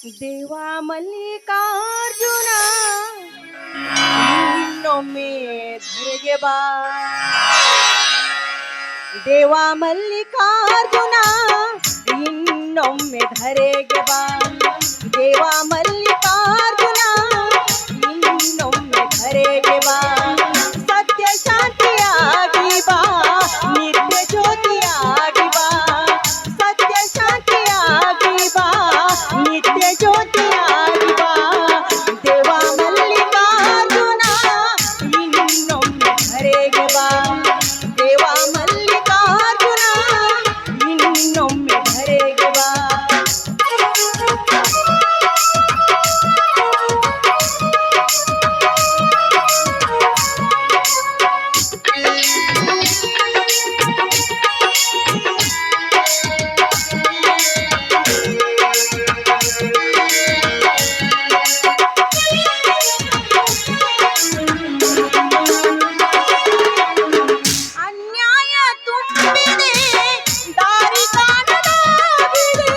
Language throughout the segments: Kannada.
ದೇವ ಮಲ್ಲಿಕಾರ್ಜುನ ಇನ್ನೊಮ್ಮೆ ಧರೆಗೆ ಬಾ. ದೇವ ಮಲ್ಲಿಕಾರ್ಜುನ ಇನ್ನೊಮ್ಮೆ ಧರೆಗೆ ಬಾ. ದೇವ ಮಲ್ಲಿಕಾರ್ಜುನ ಇನ್ನೊಮ್ಮೆ ಧರೆಗೆ ಬಾ. ಸತ್ಯ ಶಾಂತಿಯಾಗಿ ಬಾ, ನಿತ್ಯ ಜ್ಯೋತಿಯಾಗಿ ಬಾ. ಸತ್ಯ ಶಾಂತಿಯಾಗಿ ಬಾ, ನಿತ್ಯ ಜ್ಯೋತಿಯಾಗಿ ಬಾ. ದೇವ ಮಲ್ಲಿಕಾರ್ಜುನ ಇನ್ನೊಮ್ಮೆ ಧರೆಗೆ ಬಾ. ದೇವ ಮಲ್ಲಿಕಾರ್ಜುನ ಇನ್ನೊಮ್ಮೆ ಧರೆಗೆ ಬಾ. ಅನ್ಯಾಯ ತುಂಬಿದೆ, ದಾರಿ ಕಾಣದಾಗಿದೆ.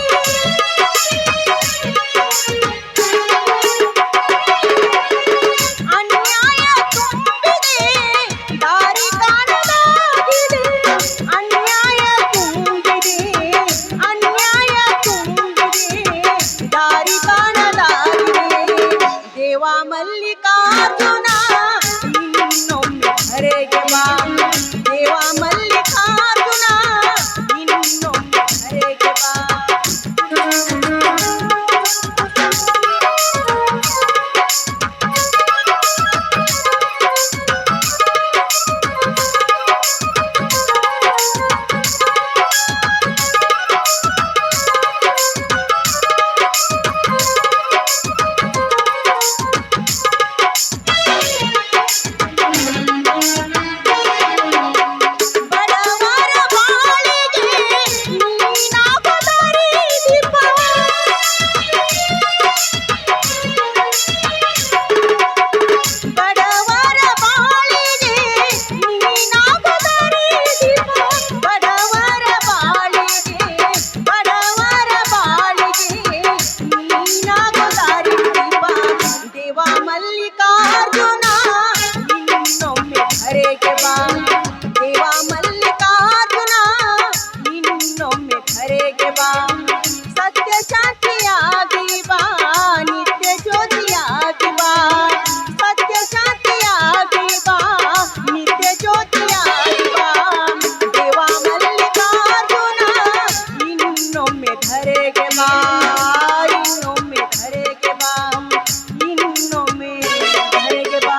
ಅನ್ಯಾಯ ತುಂಬಿದೆ, ದಾರಿ ಕಾಣದಾಗಿದೆ. ಅನ್ಯಾಯ ತುಂಬಿದೆ, ಅನ್ಯಾಯ ತುಂಬಿದೆ, ದಾರಿ ಕಾಣದಾಗಿದೆ. ದೇವ ಮಲ್ಲಿಕಾರ್ಜುನ ಇನ್ನೊಮ್ಮೆ ಧರೆಗೆ ಬಾ. ದೇವ ಮಲ್ಲಿಕಾರ್ಜುನ ಇನ್ನೊಮ್ಮೆ ಧರೆಗೆ ಬಾ. ಬಡವರ ಬಾಳಿಗೆ ನೀನಾಗೋ ದಾರಿ ದೀಪ. ಬಡವರ ಬಾಳಿಗೆ ನೀನಾಗೋ ದಾರಿ ದೀಪ. ಬಡವರ ಬಾಳಿಗೆ, ಬಡವರ ಬಾಳಿಗೆ ನೀನಾಗೋ ದಾರಿ ದೀಪ. ದೇವ ಮಲ್ಲಿಕಾರ್ಜುನ ಇನ್ನೊಮ್ಮೆ ಧರೆಗೆ ಬಾ. ದೇವ ಮಲ್ಲಿಕಾರ್ಜುನ ಇನ್ನೊಮ್ಮೆ ಧರೆಗೆ ಬಾ. ಸತ್ಯ ಶಾಂತಿಯಾಗಿ ಬಾ, ನಿತ್ಯ ಜ್ಯೋತಿಯಾಗಿ ಬಾ. ಸತ್ಯ ಶಾಂತಿಯಾಗಿ ಬಾ, ನಿತ್ಯ ಜ್ಯೋತಿಯಾಗಿ ಬಾ. ದೇವ ಮಲ್ಲಿಕಾರ್ಜುನ ಇನ್ನೊಮ್ಮೆ ಧರೆಗೆ ಬಾ. ಇನ್ನೊಮ್ಮೆ ಧರೆಗೆ ಬಾ, ಇನ್ನೊಮ್ಮೆ ಧರೆಗೆ ಬಾ.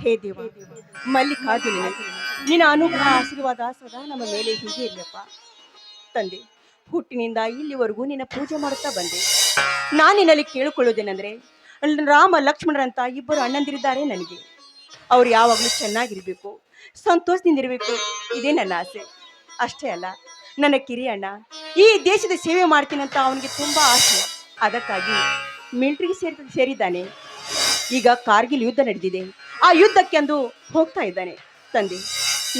ಹೇ ದೇವ ಮಲ್ಲಿಕಾರ್ಜುನ, ನಿನ್ನ ಅನುಗ್ರಹ ಆಶೀರ್ವಾದ ಸದಾ ನಮ್ಮ ಮೇಲೆ ಹೀಗೆ ಇರ್ಲಪ್ಪ. ತಂದೆ, ಹುಟ್ಟಿನಿಂದ ಇಲ್ಲಿವರೆಗೂ ನಿನ್ನ ಪೂಜೆ ಮಾಡುತ್ತಾ ಬಂದೆ. ನಾನು ನಿನ್ನಲ್ಲಿ ಕೇಳಿಕೊಳ್ಳೋದೇನೆಂದ್ರೆ, ರಾಮ ಲಕ್ಷ್ಮಣರಂತ ಇಬ್ಬರು ಅಣ್ಣಂದಿರಿದ್ದಾರೆ ನನಗೆ. ಅವ್ರು ಯಾವಾಗಲೂ ಚೆನ್ನಾಗಿರ್ಬೇಕು, ಸಂತೋಷದಿಂದಿರಬೇಕು, ಇದೇ ನನ್ನ ಆಸೆ. ಅಷ್ಟೇ ಅಲ್ಲ, ನನ್ನ ಕಿರಿಯ ಅಣ್ಣ ಈ ದೇಶದ ಸೇವೆ ಮಾಡ್ತೀನಂತ ಅವನಿಗೆ ತುಂಬಾ ಆಸೆ. ಅದಕ್ಕಾಗಿ ಮಿಲಿಟರಿಗೆ ಸೇರಿದ್ದಾನೆ. ಈಗ ಕಾರ್ಗಿಲ್ ಯುದ್ಧ ನಡೆದಿದೆ, ಆ ಯುದ್ಧಕ್ಕೆ ಅಂದು ಹೋಗ್ತಾ ಇದ್ದಾನೆ. ತಂದೆ,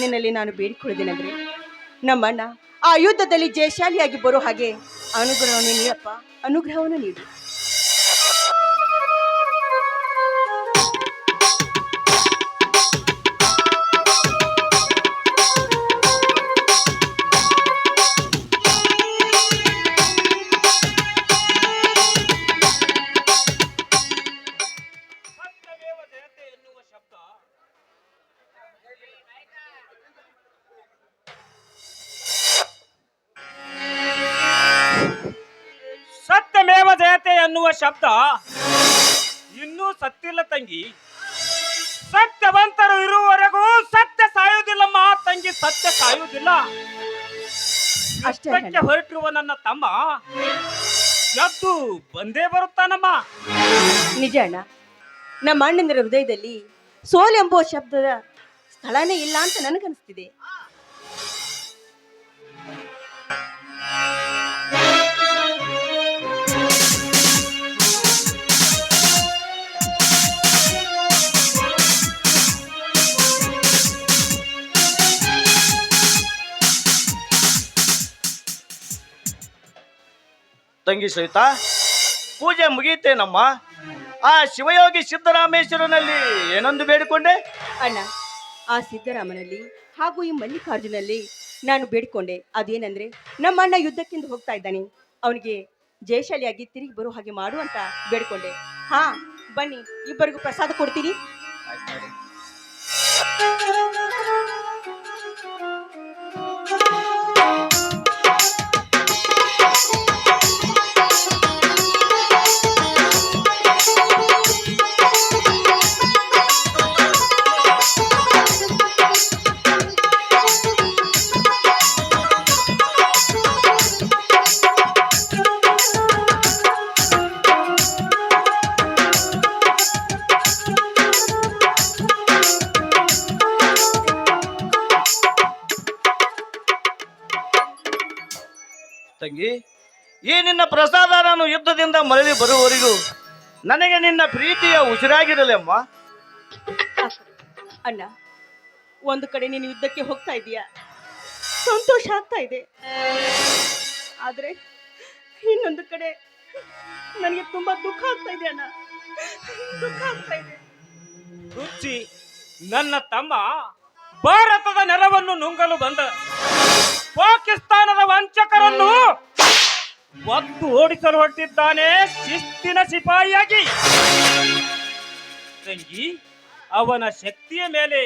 ನಿನ್ನಲ್ಲಿ ನಾನು ಬೇಡಿಕೊಳ್ಳೋದೇನೆಂದ್ರೆ, ನಮ್ಮಣ್ಣ ಆ ಯುದ್ಧದಲ್ಲಿ ಜಯಶಾಲಿಯಾಗಿ ಬರೋ ಹಾಗೆ ಅನುಗ್ರಹವನ್ನು ನೀಡಪ್ಪ, ಅನುಗ್ರಹವನ್ನು ನೀಡು. ಸತ್ಯಮೇವ ಜಯತೆ ಎನ್ನುವ ಶಬ್ದ ಇನ್ನೂ ಸತ್ತಿಲ್ಲ ತಂಗಿ. ಸತ್ಯವಂತರು ಇರುವವರೆಗೂ ಸತ್ಯ ಸಾಯುವುದಿಲ್ಲಮ್ಮ ತಂಗಿ, ಸತ್ಯ ಸಾಯುವುದಿಲ್ಲ. ಅಷ್ಟೇ ಯುದ್ಧಕ್ಕೆ ಹೊರಟಿರುವ ನನ್ನ ತಮ್ಮ ಎದ್ದು ಬಂದೇ ಬರುತ್ತಾನಮ್ಮ. ನಿಜ ಅಣ್ಣ, ನಮ್ಮ ಅಣ್ಣಂದಿರ ಹೃದಯದಲ್ಲಿ ಸೋಲೆಂಬುವ ಶಬ್ದದ ಸ್ಥಳನೇ ಇಲ್ಲ ಅಂತ ನನಗನ್ನಿಸ್ತಿದೆ. ತಂಗಿ ಸವಿತಾ, ಪೂಜೆ ಮುಗಿಯುತ್ತೇನಮ್ಮ. ಆ ಶಿವಯೋಗಿ ಸಿದ್ದರಾಮೇಶ್ವರನಲ್ಲಿ ಏನೊಂದು ಬೇಡಿಕೊಂಡೆ? ಅಣ್ಣ, ಆ ಸಿದ್ದರಾಮನಲ್ಲಿ ಹಾಗೂ ಈ ಮಲ್ಲಿಕಾರ್ಜುನಲ್ಲಿ ನಾನು ಬೇಡಿಕೊಂಡೆ. ಅದೇನಂದ್ರೆ, ನಮ್ಮ ಅಣ್ಣ ಯುದ್ಧಕ್ಕೆಂದು ಹೋಗ್ತಾ ಇದ್ದಾನೆ, ಅವನಿಗೆ ಜಯಶಾಲಿಯಾಗಿ ತಿರುಗಿ ಬರೋ ಹಾಗೆ ಮಾಡು ಅಂತ ಬೇಡಿಕೊಂಡೆ. ಹಾ, ಬನ್ನಿ, ಇಬ್ಬರಿಗೂ ಪ್ರಸಾದ ಕೊಡ್ತೀನಿ. ತಂಗಿ, ಈ ನಿನ್ನ ಪ್ರಸಾದ ನಾನು ಯುದ್ಧದಿಂದ ಮರಳಿ ಬರುವವರೆಗೂ ನನಗೆ ನಿನ್ನ ಪ್ರೀತಿಯ ಉಸಿರಾಗಿರಲಿ ಅಮ್ಮ. ಅಣ್ಣ, ಒಂದು ಕಡೆ ನೀನು ಯುದ್ಧಕ್ಕೆ ಹೋಗ್ತಾ ಇದೀಯಾ, ಸಂತೋಷ ಆಗ್ತಾ ಇದೆ. ಆದ್ರೆ ಇನ್ನೊಂದು ಕಡೆ ನನಗೆ ತುಂಬಾ ದುಃಖ ಆಗ್ತಾ ಇದೆ ಅಣ್ಣ, ದುಃಖ ಆಗ್ತಾ ಇದೆ. ರುಚಿ, ನನ್ನ ತಮ್ಮ ಭಾರತದ ನೆಲವನ್ನು ನುಂಗಲು ಬಂದ ಪಾಕಿಸ್ತಾನದ ವಂಚಕರನ್ನು ಒತ್ತು ಓಡಿಸಲು ಹೊರಟಿದ್ದಾನೆ ಶಿಸ್ತಿನ ಸಿಪಾಯಿಯಾಗಿ. ತಂಗಿ, ಅವನ ಶಕ್ತಿಯ ಮೇಲೆ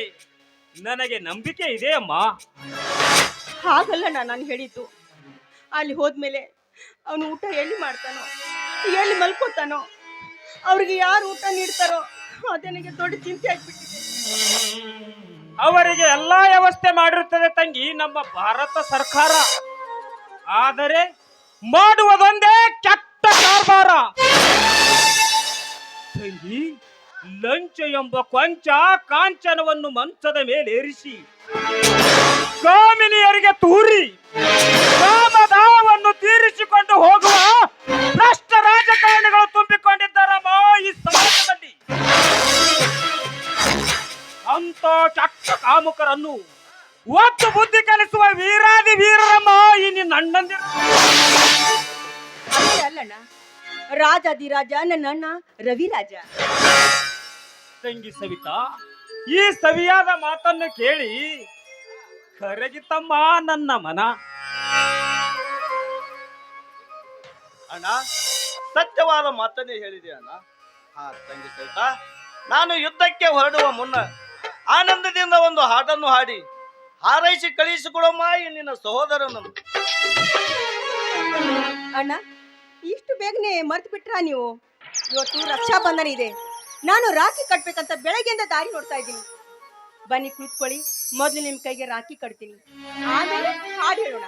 ನನಗೆ ನಂಬಿಕೆ ಇದೆ ಅಮ್ಮ. ಹಾಗಲ್ಲ ನಾನು ಹೇಳಿದ್ದು. ಅಲ್ಲಿ ಹೋದ್ಮೇಲೆ ಅವನು ಊಟ ಎಲ್ಲಿ ಮಾಡ್ತಾನೋ, ಎಲ್ಲಿ ಮಲ್ಕೋತಾನೋ, ಅವ್ರಿಗೆ ಯಾರು ಊಟ ನೀಡ್ತಾರೋ ಅದೇ ನನಗೆ ದೊಡ್ಡ ಚಿಂತೆ ಆಗ್ಬಿಟ್ಟಿದೆ. ಅವರಿಗೆ ಎಲ್ಲಾ ವ್ಯವಸ್ಥೆ ಮಾಡಿರುತ್ತದೆ ತಂಗಿ ನಮ್ಮ ಭಾರತ ಸರ್ಕಾರ. ಆದರೆ ಮಾಡುವುದೊಂದೇ ಕೆಟ್ಟ ಕಾರ್ಬಾರ. ತಂಗಿ, ಲಂಚ ಎಂಬ ಕೊಂಚ ಕಾಂಚನವನ್ನು ಮಂಚದ ಮೇಲೇರಿಸಿ ಕಾಮಿನಿಯರಿಗೆ ತೂರಿ ಕಾಮದಾಹವನ್ನು ತೀರಿಸಿಕೊಂಡು ಹೋಗುವ ಭ್ರಷ್ಟ ರಾಜಕಾರಣಿಗಳು ತುಂಬಿಕೊಂಡಿದ್ದಾರಮ್ಮ ಈ ಸಮಾಜದಲ್ಲಿ. ಅಂತ ಕೆಟ್ಟ ಕಾಮುಕರನ್ನು ಒತ್ತು ಬುದ್ಧಿ ಕಲಿಸುವ ವೀರಾದಿ ವೀರರಮ್ಮ ಈ ನಿನ್ನ ಅಣ್ಣಂದಿರ. ಅಷ್ಟೇ ಅಲ್ಲಣ್ಣ, ರಾಜಾದಿರಾಜ ನನ್ನ ಅಣ್ಣ ರವಿರಾಜ. ತಂಗಿ ಸವಿತಾ, ಈ ಸವಿಯಾದ ಮಾತನ್ನು ಕೇಳಿ ಕರಗಿತಮ್ಮ ನನ್ನ ಮನ. ಅಣ್ಣ, ಸತ್ಯವಾದ ಮಾತನ್ನೇ ಹೇಳಿದೆ ಅಣ್ಣ. ಹಾ ತಂಗಿ ಸವಿತಾ, ನಾನು ಯುದ್ಧಕ್ಕೆ ಹೊರಡುವ ಮುನ್ನ ಆನಂದದಿಂದ ಒಂದು ಹಾಡನ್ನು ಹಾಡಿ ಹಾರೈಸಿ ಕಳಿಸಿಕೊಡಮ್ಮ ಈ ನಿನ್ನ ಸಹೋದರನನ್ನು. ಅಣ್ಣ, ಇಷ್ಟು ಬೇಗನೆ ಮರ್ತು ಬಿಟ್ರಾ ನೀವು? ಇವತ್ತು ರಕ್ಷಾ ಬಂಧನ ಇದೆ, ನಾನು ರಾಖಿ ಕಟ್ಬೇಕಂತ ಬೆಳಗ್ಗೆಯಿಂದ ದಾರಿ ನೋಡ್ತಾ ಇದ್ದೀನಿ. ಬನ್ನಿ ಕುಳಿತುಕೊಳ್ಳಿ, ಮೊದಲು ನಿಮ್ಮ ಕೈಗೆ ರಾಖಿ ಕಟ್ತೀನಿ, ಆಮೇಲೆ ಹಾಡು ಹೇಳೋಣ.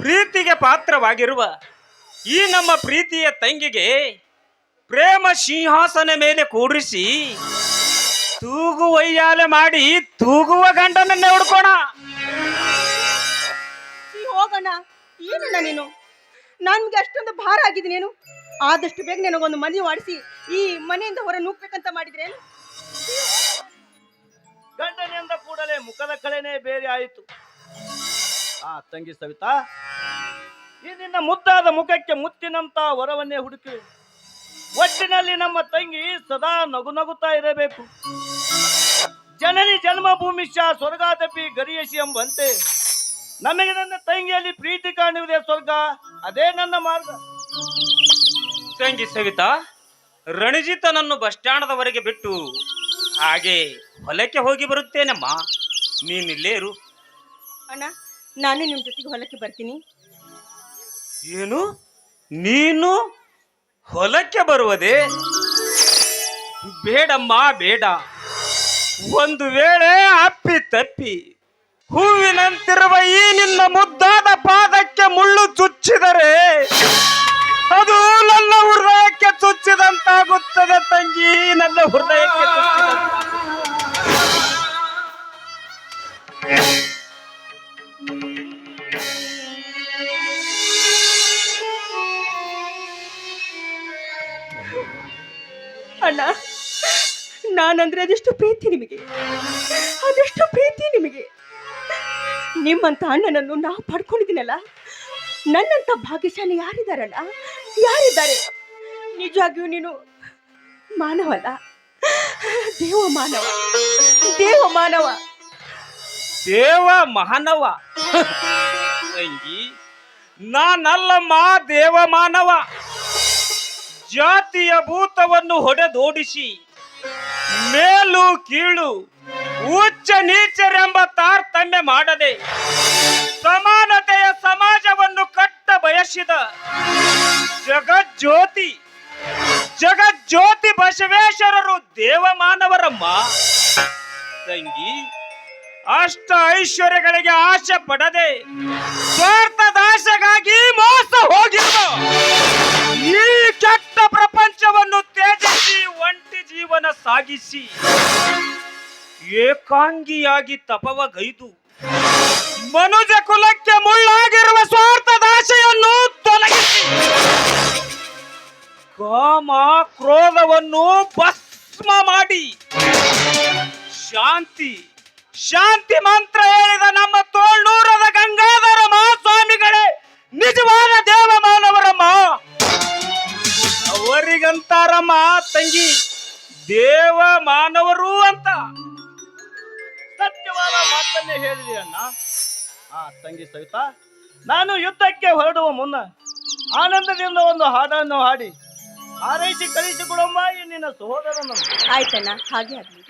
ಪ್ರೀತಿಗೆ ಪಾತ್ರವಾಗಿರುವ ಈ ನಮ್ಮ ಪ್ರೀತಿಯ ತಂಗಿಗೆ ಪ್ರೇಮ ಸಿಂಹಾಸನ ಮೇಲೆ ಕೂರಿಸಿ ತೂಗು ಒಯ್ಯಾಲೆ ಮಾಡಿ ತೂಗುವ ಗಂಡನನ್ನೇ ಹುಡ್ಕೋಣ. ಹೋಗೋಣ. ಏನಣ್ಣ ನೀನು, ನನ್ಗೆ ಅಷ್ಟೊಂದು ಭಾರ ಆಗಿದ್ದೀನೇನು? ಆದಷ್ಟು ಬೇಗ ನನಗೊಂದು ಮನೆ ಮಾಡಿಸಿ ಈ ಮನೆಯಿಂದ ಹೊರ ನೂಕ್ಬೇಕಂತ ಮಾಡಿದ್ರೇನು? ಗಂಡನಿಂದ ಕೂಡಲೇ ಮುಖದ ಕಳೆನೇ ಬೇರೆ ಆಯಿತು. ತಂಗಿ ಸವಿತಾ, ಈ ನಿನ್ನ ಮುದ್ದಾದ ಮುಖಕ್ಕೆ ಮುತ್ತಿನಂತ ವರವನ್ನೇ ಹುಡುಕಿ ಒಟ್ಟಿನಲ್ಲಿ ನಮ್ಮ ತಂಗಿ ಸದಾ ನಗು ನಗುತ್ತಾ ಇರಬೇಕು. ಜನನಿ ಜನ್ಮಭೂಮಿಶ್ಯ ಸ್ವರ್ಗಾದಪಿ ಗರಿಯಸಿ ಎಂಬಂತೆ ನಮಗೆ ನನ್ನ ತಂಗಿಯಲ್ಲಿ ಪ್ರೀತಿ ಕಾಣುವುದೇ ಸ್ವರ್ಗ, ಅದೇ ನನ್ನ ಮಾರ್ಗ. ತಂಗಿ ಸವಿತಾ, ರಣಜಿತನನ್ನು ಬಸ್ ಸ್ಟ್ಯಾಂಡ್ದವರೆಗೆ ಬಿಟ್ಟು ಹಾಗೆ ಹೊಲಕ್ಕೆ ಹೋಗಿ ಬರುತ್ತೇನಮ್ಮ, ನೀನಿಲ್ಲೇ ಇರು. ಅಣ್ಣ, ನಾನು ನಿಮ್ಮ ಜೊತೆಗೆ ಹೊಲಕ್ಕೆ ಬರ್ತೀನಿ. ಏನು, ನೀನು ಹೊಲಕ್ಕೆ ಬರುವುದೇ? ಬೇಡಮ್ಮ ಬೇಡ. ಒಂದು ವೇಳೆ ಅಪ್ಪಿ ತಪ್ಪಿ ಹೂವಿನಂತಿರುವ ಈ ನಿನ್ನ ಮುದ್ದಾದ ಪಾದಕ್ಕೆ ಮುಳ್ಳು ಚುಚ್ಚಿದರೆ ಅದು ನನ್ನ ಹೃದಯಕ್ಕೆ ಚುಚ್ಚಿದಂತಾಗುತ್ತದೆ ತಂಗಿ, ನನ್ನ ಹೃದಯಕ್ಕೆ ಅಣ್ಣ, ನಾನಂದ್ರೆ ಅದೆಷ್ಟು ಪ್ರೀತಿ ನಿಮಗೆ, ಅದೆಷ್ಟು ಪ್ರೀತಿ ನಿಮಗೆ. ನಿಮ್ಮಂತ ಅಣ್ಣನನ್ನು ನಾವು ಪಡ್ಕೊಂಡಿದ್ದೀನಲ್ಲ, ನನ್ನಂತ ಭಾಗ್ಯಶಾಲಿ ಯಾರಿದ್ದಾರಲ್ಲ, ಯಾರಿದ್ದಾರೆ? ನಿಜವಾಗಿಯೂ ನೀನು ಮಾನವ ಅಲ್ಲ, ದೇವ ಮಾನವ, ದೇವ ಮಾನವ, ದೇವ ಮಾನವ. ತಂಗಿ, ನಾನಲ್ಲಮ್ಮ ದೇವ ಮಾನವ. ಜಾತಿಯ ಭೂತವನ್ನು ಹೊಡೆದೋಡಿಸಿ ಮೇಲು ಕೀಳು ಉಚ್ಚ ನೀಚರೆಂಬ ತಾರತಮ್ಯ ಮಾಡದೆ ಸಮಾನತೆಯ ಸಮಾಜವನ್ನು ಕಟ್ಟ ಬಯಸಿದ ಜಗಜ್ಯೋತಿ ಬಸವೇಶ್ವರರು ದೇವ ಮಾನವರಮ್ಮ. ತಂಗಿ, ಅಷ್ಟ ಐಶ್ವರ್ಯಗಳಿಗೆ ಆಶೆ ಪಡದೆ ಸ್ವಾರ್ಥದ ಆಶೆಗಾಗಿ ಮೋಸ ಹೋಗಿರುವ ಈ ಕೆಟ್ಟ ಪ್ರಪಂಚವನ್ನು ತ್ಯಜಿಸಿ ಒಂಟಿ ಜೀವನ ಸಾಗಿಸಿ ಏಕಾಂಗಿಯಾಗಿ ತಪವಗೈದು ಮನುಜ ಕುಲಕ್ಕೆ ಮುಳ್ಳಾಗಿರುವ ಸ್ವಾರ್ಥದ ಆಶೆಯನ್ನು ತೊಲಗಿಸಿ ಕಾಮ ಕ್ರೋಧವನ್ನು ಭಸ್ಮ ಮಾಡಿ ಶಾಂತಿ ಮಂತ್ರ ಹೇಳಿದ ನಮ್ಮ ತೋಳ್ನೂರದ ಗಂಗಾಧರ ಮಹಾಸ್ವಾಮಿಗಳೇ ನಿಜವಾದ ದೇವ ಮಾನವರಮ್ಮ. ಅವರಿಗಂತಾರಮ್ಮ ತಂಗಿ ದೇವ ಮಾನವರು ಅಂತ. ಸತ್ಯವಾದ ಮಾತನ್ನೇ ಹೇಳಿದೆ ಅಣ್ಣ. ತಂಗಿ ಸವಿತಾ, ನಾನು ಯುದ್ಧಕ್ಕೆ ಹೊರಡುವ ಮುನ್ನ ಆನಂದದಿಂದ ಒಂದು ಹಾಡನ್ನು ಹಾಡಿ ಹಾರೈಸಿ ಕಳಿಸಿಕೊಡಮ್ಮ ಈ ನಿನ್ನ ಸಹೋದರನನ್ನು. ಆಯ್ತಣ್ಣ, ಹಾಗೆ ಆಗ್ಲಿ.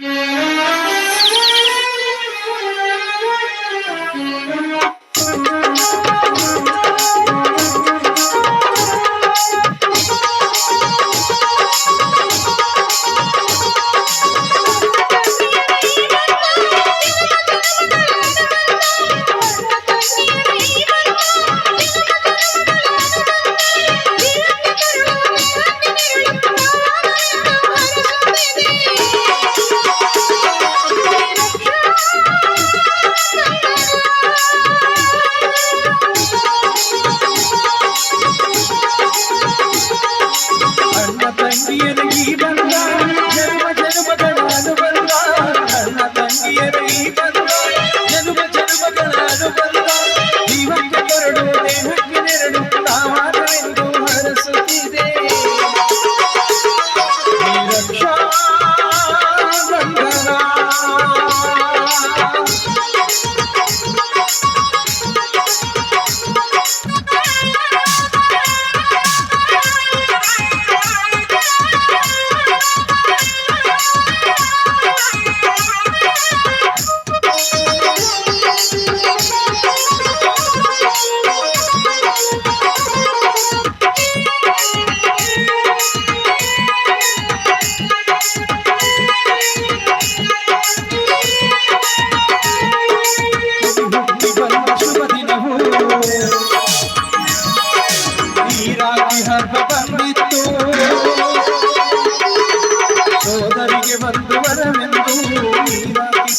ಸೋದರಿಗೆ ಬಂದು ವರವೆಂದು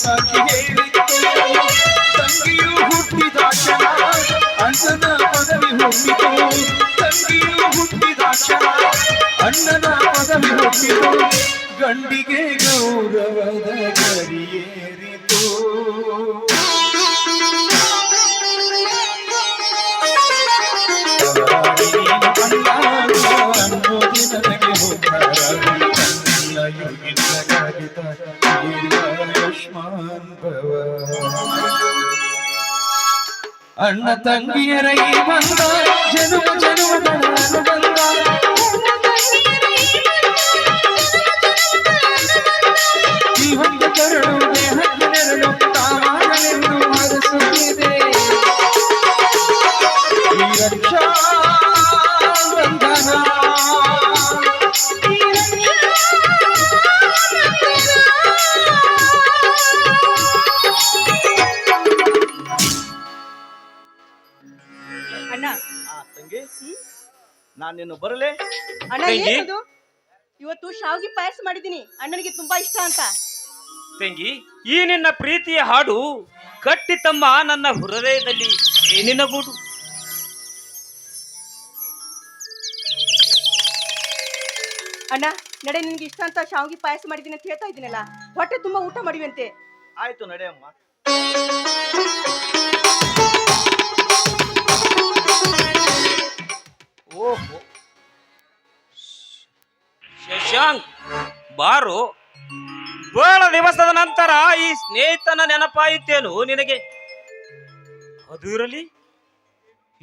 ಸಾಕ್ಷಿ ಹೇಳಿತ್ತು. ತಂಗಿಯು ಹುಟ್ಟಿದಾಕ್ಷಣ ಅಣ್ಣನ ಪದವಿ ಹುಟ್ಟಿತು. ತಂಗಿಯು ಹುಟ್ಟಿದಾಕ್ಷಣ ಅಣ್ಣನ ಪದವಿ ಹುಟ್ಟಿತು. ಗಂಡಿಗೆ ಗೌರವದ ಗರಿಯೇರಿತು. ಪರಾಜಿತ ದೀರ್ಘಾಯುಷ್ಮಾನ್ ಭವ. ಅಣ್ಣ ತಂಗಿಯರ ಈ ಬಂಧ ಜನುಮ ಜನುಮಗಳ ಅನುಬಂಧ. ಈ ಹೊಂದ ಕರಡು ದೇಹದ ನೆರಳು ತಾವಾಗಲೆಂದು ಹರಸುತ್ತಿದೆ. ಈ ರಕ್ಷಾ ಬಂಧನ ಅಣ್ಣ ತಂಗಿ, ನಾನು ನಿನ್ನ ಬರಲೇ. ಅಣ್ಣ ತಂಗಿ? ಏನದು ಇವತ್ತು ಶಾವಿಗೆ ಪಾಯಸ ಮಾಡಿದೀನಿ, ಅಣ್ಣನಿಗೆ ತುಂಬಾ ಇಷ್ಟ ಅಂತ. ತಂಗಿ, ಈ ನಿನ್ನ ಪ್ರೀತಿಯ ಹಾಡು ಕಟ್ಟಿ ತಮ್ಮ ನನ್ನ ಹೃದಯದಲ್ಲಿ ಏನಿನ ಗೂಡು. ಅಣ್ಣ ನಡೆ, ನಿನ್ಗೆ ಇಷ್ಟ ಅಂತ ಶಾವಿಗೆ ಪಾಯಸ ಮಾಡಿದೀನಿ ಅಂತ ಹೇಳ್ತಾ ಇದ್ದೀನಲ್ಲ, ಹೊಟ್ಟೆ ತುಂಬಾ ಊಟ ಮಾಡಿವಂತೆ. ಆಯ್ತು ನಡೆಯಮ್ಮ. ಓಹೋ ಶಶಾಂಕ್, ಬಾರು. ಬಹಳ ದಿವಸದ ನಂತರ ಈ ಸ್ನೇಹಿತನ ನೆನಪಾಯಿತೇನು ನಿನಗೆ? ಅದು ಇರಲಿ,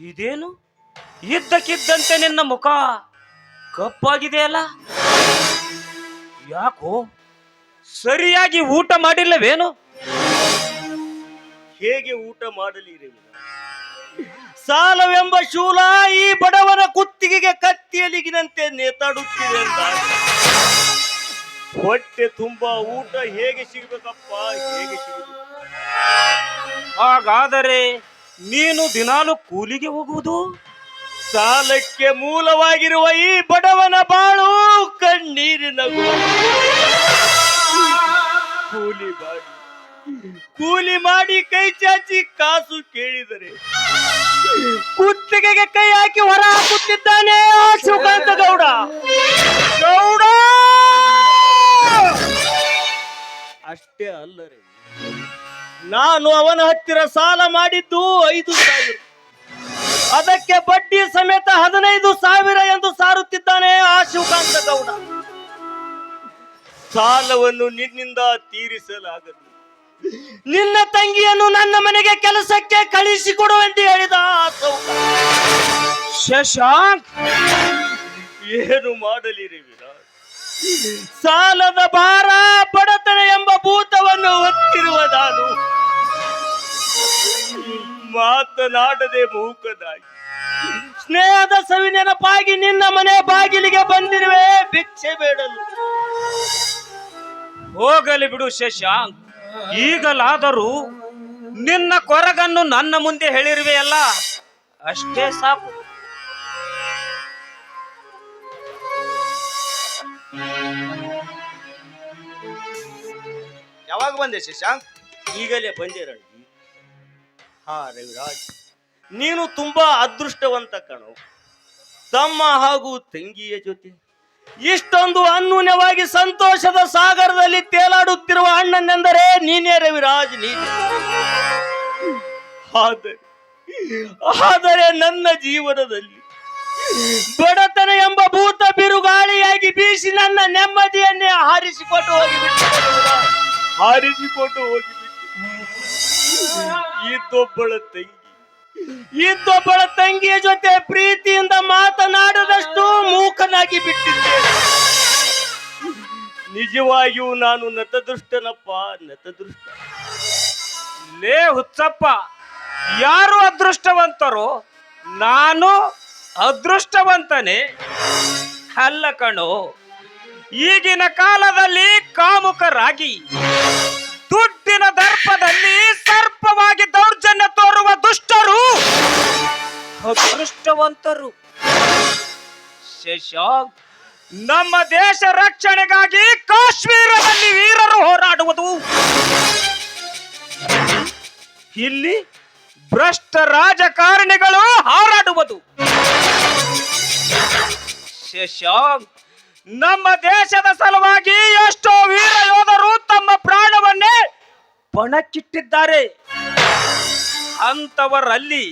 ಇದೇನು ಇದ್ದಕ್ಕಿದ್ದಂತೆ ನಿನ್ನ ಮುಖ ಕಪ್ಪಾಗಿದೆಯಲ್ಲ? ಯಾಕೋ ಸರಿಯಾಗಿ ಊಟ ಮಾಡಿಲ್ಲವೇನು? ಹೇಗೆ ಊಟ ಮಾಡಲಿ ರೇವಿನ? ಸಾಲವೆಂಬ ಶೂಲ ಈ ಬಡವನ ಕುತ್ತಿಗೆಗೆ ಕತ್ತಿಯಲಿಗಿನಂತೆ ನೇತಾಡುತ್ತಿದೆ ಅಂದಾಗ ಹೊಟ್ಟೆ ತುಂಬಾ ಊಟ ಹೇಗೆ ಸಿಗಬೇಕಪ್ಪ, ಹೇಗೆ ಸಿಗಬೇಕು? ಹಾಗಾದರೆ ನೀನು ದಿನಾಲು ಕೂಲಿಗೆ ಹೋಗುವುದು? ಸಾಲಕ್ಕೆ ಮೂಲವಾಗಿರುವ ಈ ಬಡವನ ಬಾಳು ಕಣ್ಣೀರಿನ ಕೂಲಿ ಮಾಡಿ ಕೈ ಚಾಚಿ ಕಾಸು ಕೇಳಿದರೆ ಕುತ್ತಿಗೆಗೆ ಕೈ ಹಾಕಿ ಹೊರ ಹಾಕುತ್ತಿದ್ದಾನೆ ಆ ಶಿವಕಾಂತ ಗೌಡ. ಅಷ್ಟೇ ಅಲ್ಲರೇ, ನಾನು ಅವನ ಹತ್ತಿರ ಸಾಲ ಮಾಡಿದ್ದು 5,000, ಅದಕ್ಕೆ ಬಡ್ಡಿ ಸಮೇತ 15,000 ಎಂದು ಸಾರುತ್ತಿದ್ದಾನೆ ಆ ಶಿವಕಾಂತ ಗೌಡ. ಸಾಲವನ್ನು ನಿನ್ನಿಂದ ತೀರಿಸಲಾಗದು. ನಿನ್ನ ತಂಗಿಯನ್ನು ನನ್ನ ಮನೆಗೆ ಕೆಲಸಕ್ಕೆ ಕಳಿಸಿಕೊಡುವಂತೆ ಹೇಳಿದ ಆ ಸೌಕಾರ. ಶಶಾಂಕ್, ಏನು ಮಾಡಲಿ ವಿರಾಟ್? ಸಾಲದ ಭಾರ, ಬಡತನ ಎಂಬ ಭೂತವನ್ನು ಹೊತ್ತಿರುವ ನಾನು ಮಾತನಾಡದೆ ಮೂಕನಾಗಿ ಸ್ನೇಹದ ಸವಿ ನೆನಪಾಗಿ ನಿನ್ನ ಮನೆ ಬಾಗಿಲಿಗೆ ಬಂದಿರುವೆ ಭಿಕ್ಷೆ ಬೇಡಲು. ಹೋಗಲಿ ಬಿಡು ಶಶಾಂಕ್, ಈಗಲಾದರೂ ನಿನ್ನ ಕೊರಗನ್ನು ನನ್ನ ಮುಂದೆ ಹೇಳಿರುವೆಯಲ್ಲ, ಅಷ್ಟೇ ಸಾಕು. ಯಾವಾಗ ಬಂದೆ ಶಶಾಂಕ್? ಈಗಲೇ ಬಂದೆ ರಣಿ. ಹಾ ರವಿರಾಜ್, ನೀನು ತುಂಬಾ ಅದೃಷ್ಟವಂತ ಕಣೋ. ತಮ್ಮ ಹಾಗೂ ತಂಗಿಯ ಜೊತೆ ಇಷ್ಟೊಂದು ಅನ್ಯೂನ್ಯವಾಗಿ ಸಂತೋಷದ ಸಾಗರದಲ್ಲಿ ತೇಲಾಡುತ್ತಿರುವ ಅಣ್ಣನೆಂದರೆ ನೀನೇ ರವಿರಾಜ್, ನೀನೇ. ಆದರೆ ನನ್ನ ಜೀವನದಲ್ಲಿ ಬಡತನ ಎಂಬ ಭೂತ ಬಿರುಗಾಳಿಯಾಗಿ ಬೀಸಿ ನನ್ನ ನೆಮ್ಮದಿಯನ್ನೇ ಹಾರಿಸಿಕೊಂಡು ಹೋಗಿಬಿಟ್ಟು ಇದ್ದೊಬ್ಬಳ ತಂಗಿಯ ಜೊತೆ ಪ್ರೀತಿಯಿಂದ ಮಾತನಾಡದಷ್ಟು ಮೂಕನಾಗಿ ಬಿಟ್ಟಿದ್ದೇನೆ. ನಿಜವಾಗಿಯೂ ನಾನು ನತದೃಷ್ಟನಪ್ಪ, ನತದೃಷ್ಟ. ಲೇ ಹುಚ್ಚಪ್ಪ, ಯಾರು ಅದೃಷ್ಟವಂತರೋ? ನಾನು ಅದೃಷ್ಟವಂತನೇ ಅಲ್ಲ ಕಣೋ. ಈಗಿನ ಕಾಲದಲ್ಲಿ ಕಾಮುಕರಾಗಿ ದುಡ್ಡಿನ ದರ್ಪದಲ್ಲಿ ಸರ್ಪವಾಗಿ ದೌರ್ಜನ್ಯ ತೋರುವ ದುಷ್ಟರು ಅದೃಷ್ಟವಂತರು. ಶಶಾಂಕ್, ನಮ್ಮ ದೇಶ ರಕ್ಷಣೆಗಾಗಿ ಕಾಶ್ಮೀರದಲ್ಲಿ ವೀರರು ಹೋರಾಡುವುದು, ಇಲ್ಲಿ ಭ್ರಷ್ಟ ರಾಜಕಾರಣಿಗಳು ಹಾರಾಡುವುದು. ಶಶಾಂಕ್, ನಮ್ಮ ದೇಶದ ಸಲುವಾಗಿ ಎಷ್ಟೋ ವೀರ ಯೋಧರು ತಮ್ಮ ಪ್ರಾಣವನ್ನೇ ಪಣಕ್ಕಿಟ್ಟಿದ್ದಾರೆ. ಅಂತವರಲ್ಲಿ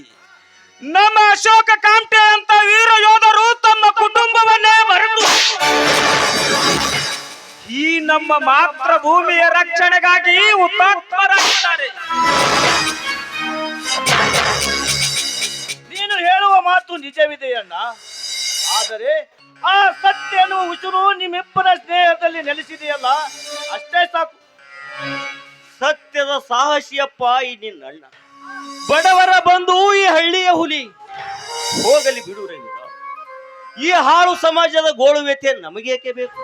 ನಮ್ಮ ಅಶೋಕ ಕಾಮ್ಟೆ ಅಂತ ವೀರ ಯೋಧರು ತಮ್ಮ ಕುಟುಂಬವನ್ನೇ ಮರೆತು ಈ ನಮ್ಮ ಮಾತೃಭೂಮಿಯ ರಕ್ಷಣೆಗಾಗಿ ಹುತಾತ್ಮರಾಗಿದ್ದಾರೆ. ನೀನು ಹೇಳುವ ಮಾತು ನಿಜವಿದೆಯಣ್ಣ. ಆದರೆ ಆ ಸತ್ಯ ಎನ್ನುವ ಉಸಿರು ನಿಮ್ಮಿಬ್ಬರ ಸ್ನೇಹದಲ್ಲಿ ನೆಲೆಸಿದೆಯಲ್ಲ, ಅಷ್ಟೇ ಸಾಕು. ಸತ್ಯದ ಸಾಹಸಿಯಪ್ಪ ಈ ನಿನ್ನಣ್ಣ. ಬಡವರ ಬಂಧು ಈ ಹಳ್ಳಿಯ ಹುಲಿ. ಹೋಗಲಿ ಬಿಡು ರವೀಂದ್ರ. ಈ ಹಾಳು ಸಮಾಜದ ಗೋಳುವ್ಯತೆ ನಮಗೇಕೆ ಬೇಕು?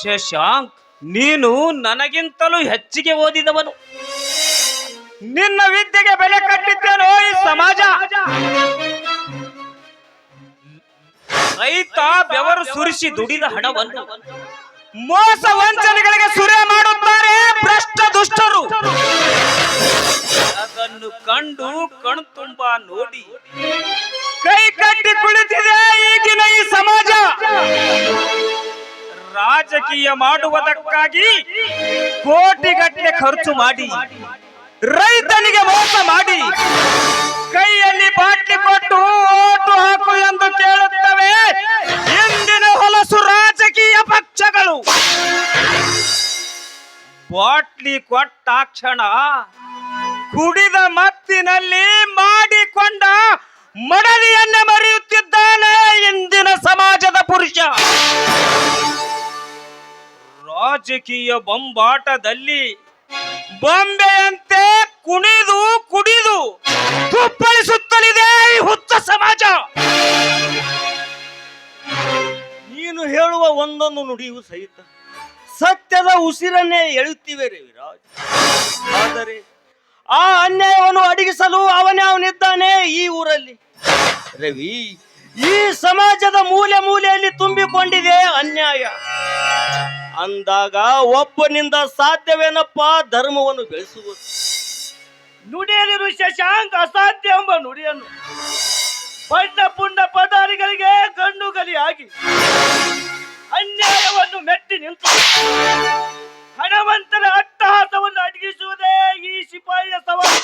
ಶಶಾಂಕ್, ನೀನು ನನಗಿಂತಲೂ ಹೆಚ್ಚಿಗೆ ಓದಿದವನು. ನಿನ್ನ ವಿದ್ಯೆಗೆ ಬೆಲೆ ಕಟ್ಟಿದ್ದೇನೋ ಈ ಸಮಾಜ. ರೈತ ಬೆವರು ಸುರಿಸಿ ದುಡಿದ ಹಣವನ್ನು ಮೋಸ ವಂಚನೆಗಳಿಗೆ ಸುರೆ ಮಾಡುತ್ತಾರೆ ಭ್ರಷ್ಟ ದುಷ್ಟರು. ಅದನ್ನು ಕಂಡು ಕಣ್ತುಂಬ ನೋಡಿ ಕೈ ಕಟ್ಟಿ ಕುಳಿತಿದೆ ಈಗಿನ ಈ ಸಮಾಜ. ರಾಜಕೀಯ ಮಾಡುವುದಕ್ಕಾಗಿ ಕೋಟಿಗಟ್ಟಲೆ ಖರ್ಚು ಮಾಡಿ ರೈತನಿಗೆ ಮೋಸ ಮಾಡಿ ಕೈಯಲ್ಲಿ ಬಾಟ್ಲಿ ಕೊಟ್ಟು ಓಟು ಹಾಕು ಎಂದು ಕೇಳುತ್ತವೆ ಇಂದಿನ ಹೊಲಸು ರಾಜಕೀಯ ಪಕ್ಷಗಳು. ಬಾಟ್ಲಿ ಕೊಟ್ಟಾಕ್ಷಣ ಕುಡಿದ ಮತ್ತಿನಲ್ಲಿ ಮಾಡಿಕೊಂಡ ಮಡದಿಯನ್ನೇ ಮರೆಯುತ್ತಿದ್ದಾನೆ ಇಂದಿನ ಸಮಾಜದ ಪುರುಷ. ರಾಜಕೀಯ ಬೊಂಬಾಟದಲ್ಲಿ ಬೊಂಬೆಯಂತೆ ಕುಣಿದು ಕುಡಿದು ತುಪ್ಪಳಿಸುತ್ತಲಿದೆ ಈ ಹುಚ್ಚ ಸಮಾಜ. ನೀನು ಹೇಳುವ ಒಂದೊಂದು ನುಡಿಯೂ ಸಹಿತ ಸತ್ಯದ ಉಸಿರನ್ನೇ ಎಳುತ್ತಿವೆ ರವಿರಾಜ್. ಆದರೆ ಆ ಅನ್ಯಾಯವನ್ನು ಅಡಗಿಸಲು ಅವನಿದ್ದಾನೆ ಈ ಊರಲ್ಲಿ. ರವಿ, ಈ ಸಮಾಜದ ಮೂಲೆ ಮೂಲೆಯಲ್ಲಿ ತುಂಬಿಕೊಂಡಿದೆ ಅನ್ಯಾಯ. ಅಂದಾಗ ಒಬ್ಬನಿಂದ ಸಾಧ್ಯವೇನಪ್ಪ ಧರ್ಮವನ್ನು ಬೆಳೆಸುವುದು? ನುಡಿಯಲಿರು ಶಶಾಂಕ್ ಅಸಾಧ್ಯ ಎಂಬ ನುಡಿಯನ್ನು ಬಣ್ಣ ಪುಂಡ ಪದಾರಿಗಳಿಗೆ ಗಂಡು ಗಲಿಯಾಗಿ ಅನ್ಯಾಯವನ್ನು ಮೆಟ್ಟಿ ನಿಂತು ಹಣವಂತರ ಅಟ್ಟಹಾಸವನ್ನು ಅಡಗಿಸುವುದೇ ಈ ಸಿಪಾಯಿಯ ಸವಾಲು.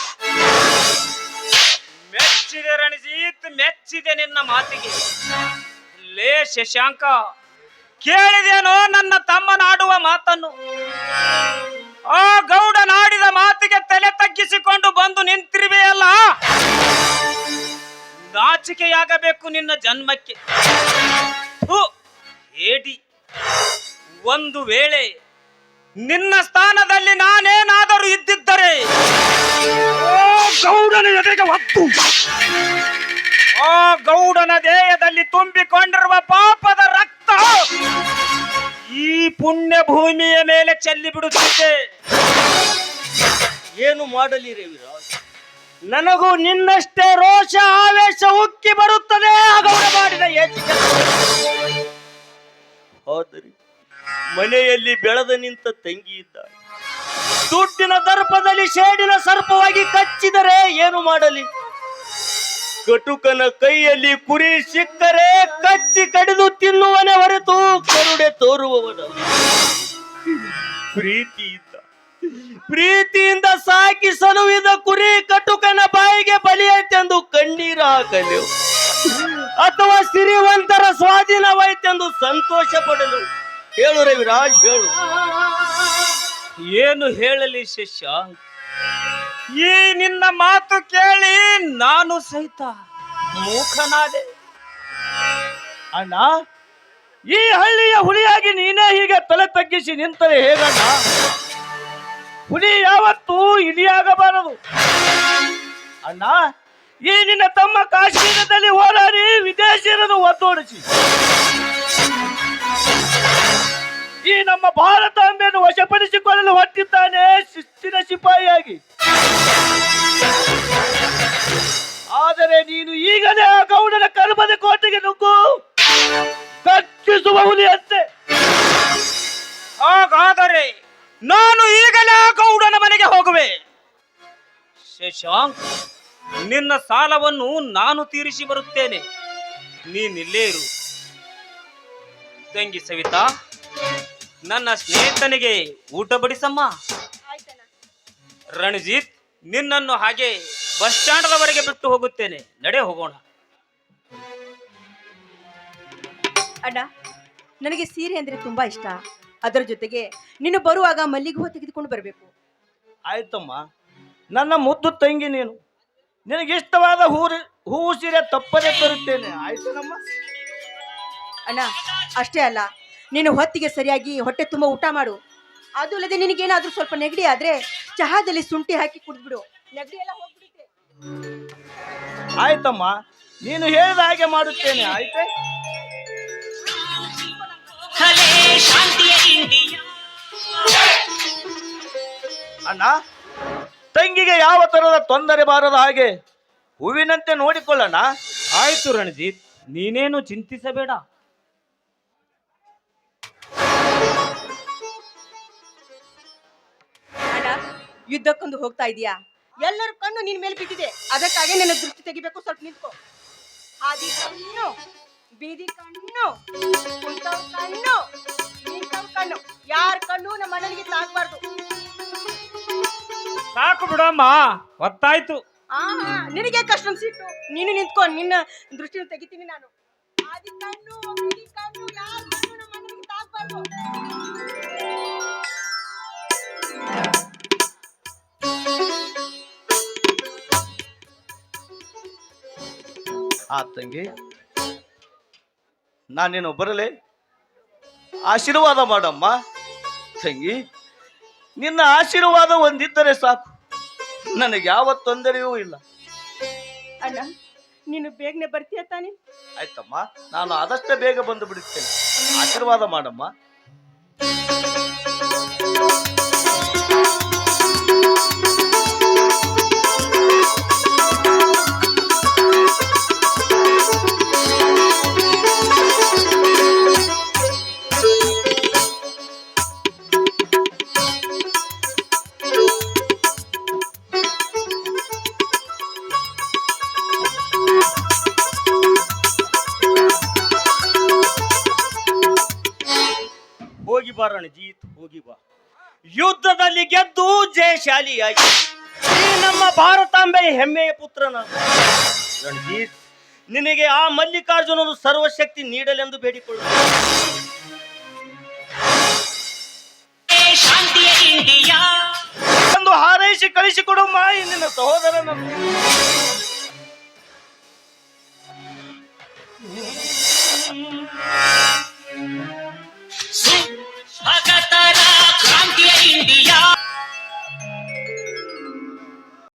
ಮೆಚ್ಚಿದೆ ರಣಜಿತ್, ಮೆಚ್ಚಿದೆ ನಿನ್ನ ಮಾತಿಗೆ. ಲೇ ಶಶಾಂಕ, ಕೇಳಿದೇನೋ ನನ್ನ ತಮ್ಮನಾಡುವ ಮಾತನ್ನು? ಆ ಗೌಡನಾಡಿದ ಮಾತಿಗೆ ತಲೆ ತಗ್ಗಿಸಿಕೊಂಡು ಬಂದು ನಿಂತಿರುವೆಯಲ್ಲ, ನಾಚಿಕೆಯಾಗಬೇಕು ನಿನ್ನ ಜನ್ಮಕ್ಕೆ. ಥು, ಹೇಡಿ. ಒಂದು ವೇಳೆ ನಿನ್ನ ಸ್ಥಾನದಲ್ಲಿ ನಾನೇನಾದರೂ ಇದ್ದಿದ್ದರೆ ಗೌಡನ ಎದೆಗೆ ಹೊತ್ತು ಆ ಗೌಡನ ದೇಹದಲ್ಲಿ ತುಂಬಿಕೊಂಡಿರುವ ಪಾಪದ ರಕ್ತ ಈ ಪುಣ್ಯ ಭೂಮಿಯ ಮೇಲೆ ಚೆಲ್ಲಿ ಬಿಡುತ್ತಿದೆ. ಏನು ಮಾಡಲಿ ರವಿರಾಜ್? ನನಗೂ ನಿನ್ನಷ್ಟೇ ರೋಷ ಆವೇಶ ಉಕ್ಕಿ ಬರುತ್ತದೆ ಆ ಗೌಡ ಮಾಡಿದ ಏಚಿಕೆ. ಹೋದರೆ ಮನೆಯಲ್ಲಿ ಬೆಳೆದ ನಿಂತ ತಂಗಿ ಇದ್ದಾಳೆ. ದುಡ್ಡಿನ ದರ್ಪದಲ್ಲಿ ಶೇಡಿನ ಸರ್ಪವಾಗಿ ಕಚ್ಚಿದರೆ ಏನು ಮಾಡಲಿ? ಕಟುಕನ ಕೈಯಲ್ಲಿ ಕುರಿ ಸಿಕ್ಕರೆ ಕಚ್ಚಿ ಕಡಿದು ತಿನ್ನುವನೇ ಹೊರತು ಕರುಣೆ ತೋರುವವನ. ಪ್ರೀತಿಯಿಂದ ಸಾಕಿ ಸಲುವಿದ ಕುರಿ ಕಟುಕನ ಬಾಯಿಗೆ ಬಲಿಯಾಯ್ತೆಂದು ಕಣ್ಣೀರು ಹಾಕಲು, ಅಥವಾ ಸಿರಿವಂತರ ಸ್ವಾಧೀನವಾಯ್ತೆಂದು ಸಂತೋಷ ಪಡಲು? ಹೇಳು ರವಿರಾಜ್, ಹೇಳು. ಏನು ಹೇಳಲಿ ಶಶಾಂಕ್? ಈ ನಿನ್ನ ಮಾತು ಕೇಳಿ ನಾನು ಸಹಿತ ಮೂಕನಾದೆ. ಅಣ್ಣ, ಈ ಹಳ್ಳಿಯ ಹುಲಿಯಾಗಿ ನೀನೇ ಹೀಗೆ ತಲೆ ತಗ್ಗಿಸಿ ನಿಂತರೆ ಹೇಗಣ್ಣ? ಹುಲಿ ಯಾವತ್ತೂ ಇಲಿಯಾಗಬಾರದು ಅಣ್ಣ. ಈ ನಿನ್ನ ತಮ್ಮ ಕಾಶ್ಮೀರದಲ್ಲಿ ಹೋರಾಡಿ ವಿದೇಶಿಯರನ್ನು ಒತ್ತೋಡಿಸಿ ಈ ನಮ್ಮ ಭಾರತಾಂಬೆಯನ್ನು ವಶಪಡಿಸಿಕೊಳ್ಳಲು ಹೊರಟಿದ್ದಾನೆ ಶಿಸ್ತಿನ ಸಿಪಾಯಿಯಾಗಿ. ಆದರೆ ನೀನು ಈಗಲೇ ಆ ಗೌಡನ ಕರ್ಮದ ಕೋಟೆಗೆ ನುಗ್ಗು, ಕಚ್ಚಿಸುವ ಹುಲಿಯಂತೆ. ಹಾಗಾದರೆ ನಾನು ಈಗಲೇ ಆ ಗೌಡನ ಮನೆಗೆ ಹೋಗುವೆ. ಶಶಾಂಕ್, ನಿನ್ನ ಸಾಲವನ್ನು ನಾನು ತೀರಿಸಿ ಬರುತ್ತೇನೆ. ನೀನಿಲ್ಲೇ ಇರು. ತಂಗಿ ಸವಿತಾ, ನನ್ನ ಸ್ನೇಹಿತನಿಗೆ ಊಟ ಬಡಿಸಮ್ಮ. ರಣಜಿತ್, ನಿನ್ನನ್ನು ಹಾಗೆ ಬಸ್ ಸ್ಟ್ಯಾಂಡ್ವರೆಗೆ ಬಿಟ್ಟು ಹೋಗುತ್ತೇನೆ. ನಡೆ, ಹೋಗೋಣ. ಅಣ್ಣ, ನನಗೆ ಸೀರೆ ಅಂದ್ರೆ ತುಂಬಾ ಇಷ್ಟ. ಅದರ ಜೊತೆಗೆ ನೀನು ಬರುವಾಗ ಮಲ್ಲಿಗೆ ಹೂ ತೆಗೆದುಕೊಂಡು ಬರಬೇಕು. ಆಯ್ತಮ್ಮ, ನನ್ನ ಮುದ್ದು ತಂಗಿ ನೀನು, ನಿನಗಿಷ್ಟವಾದ ಹೂವು ಸೀರೆ ತಪ್ಪದೆ ತರುತ್ತೇನೆ. ಆಯ್ತು ನಮ್ಮ ಅಣ್ಣ, ಅಷ್ಟೇ ಅಲ್ಲ, ನೀನು ಹೊತ್ತಿಗೆ ಸರಿಯಾಗಿ ಹೊಟ್ಟೆ ತುಂಬ ಊಟ ಮಾಡು. ಅದು ಅಲ್ಲದೆ ನಿನಗೇನಾದ್ರೂ ಸ್ವಲ್ಪ ನೆಗಡಿ ಆದ್ರೆ ಚಹಾದಲ್ಲಿ ಶುಂಠಿ ಹಾಕಿ ಕುಡಿದ್ಬಿಡು, ನೆಗಡಿ ಎಲ್ಲ ಹೋಗ್ಬಿಡುತ್ತೆ. ಆಯ್ತಮ್ಮ, ನೀನು ಹೇಳಿದ ಹಾಗೆ ಮಾಡುತ್ತೇನೆ. ಆಯ್ತೆ ಅಣ್ಣ, ತಂಗಿಗೆ ಯಾವ ತರದ ತೊಂದರೆ ಬಾರದ ಹಾಗೆ ಹೂವಿನಂತೆ ನೋಡಿಕೊಳ್ಳೋಣ. ಆಯ್ತು ರಣಜಿತ್, ನೀನೇನು ಚಿಂತಿಸಬೇಡ. ಅಣ್ಣ, ಯುದ್ಧಕ್ಕೊಂದು ಹೋಗ್ತಾ ಇದೀಯಾ? ಎಲ್ಲರ ಕಣ್ಣು ನಿನ್ ಮೇಲೆ ಬಿದ್ದಿದೆ, ಅದಕ್ಕಾಗಿ ನನ್ನ ದೃಷ್ಟಿ ತೆಗಿಬೇಕು. ಸ್ವಲ್ಪ ನಿಂತ್ಕೋ. ಹಾದಿ ಕಣ್ಣು, ಬೀದಿ ಕಣ್ಣು, ಕುಂತವ್ರ ಕಣ್ಣು, ನಿಂತವ್ರ ಕಣ್ಣು, ಯಾರ ಕಣ್ಣು ನಮ್ಮ ಅಣ್ಣನಿಗೆ ತಾಕ್ಬಾರ್ದು. ಸಾಕು ಬಿಡಮ್ಮ, ಹೊತ್ತಾಯ್ತು. ನಿನಗೆ ಕಷ್ಟೊಂದು ಸಿಟ್ಟು, ನೀನು ನಿಂತ್ಕೊ, ನಿನ್ನ ದೃಷ್ಟಿನ ತೆಗಿತೀನಿ ನಾನು. ಹಾದಿ ಕಣ್ಣು, ಬೀದಿ ಕಣ್ಣು, ಯಾರ ಕಣ್ಣು ನಮ್ಮ ಅಣ್ಣನಿಗೆ ತಾಕ್ಬಾರ್ದು. ಆ ತಂಗಿ, ನಾನೇನು ಬರಲೇ? ಆಶೀರ್ವಾದ ಮಾಡಮ್ಮ ತಂಗಿ. ನಿನ್ನ ಆಶೀರ್ವಾದ ಒಂದಿದ್ದರೆ ಸಾಕು, ನನಗೆ ಯಾವ ತೊಂದರೆಯೂ ಇಲ್ಲ. ಅಣ್ಣ, ನೀನು ಬೇಗನೆ ಬರ್ತೀಯ ತಾನೆ? ಆಯ್ತಮ್ಮ, ನಾನು ಆದಷ್ಟೇ ಬೇಗ ಬಂದು ಬಿಡುತ್ತೇನೆ. ಆಶೀರ್ವಾದ ಮಾಡಮ್ಮ. ಹೋಗಿ ಬಾ ರಣಜಿತ್, ಹೋಗಿ ಬಾ. ಯುದ್ಧದಲ್ಲಿ ಗೆದ್ದು ಜಯಶಾಲಿಯಾಗಿ ಈ ನಮ್ಮ ಭಾರತಾಂಬೆ ಹೆಮ್ಮೆಯ ಪುತ್ರನ ರಣಜಿತ್, ನಿನಗೆ ಆ ಮಲ್ಲಿಕಾರ್ಜುನನು ಸರ್ವಶಕ್ತಿ ನೀಡಲೆಂದು ಬೇಡಿಕೊಳ್ಳು. ಒಂದು ಹಾರೈಸಿ ಕಳಿಸಿಕೊಡು ಮಾಯಿ ನಿನ್ನ ಸಹೋದರನನ್ನು.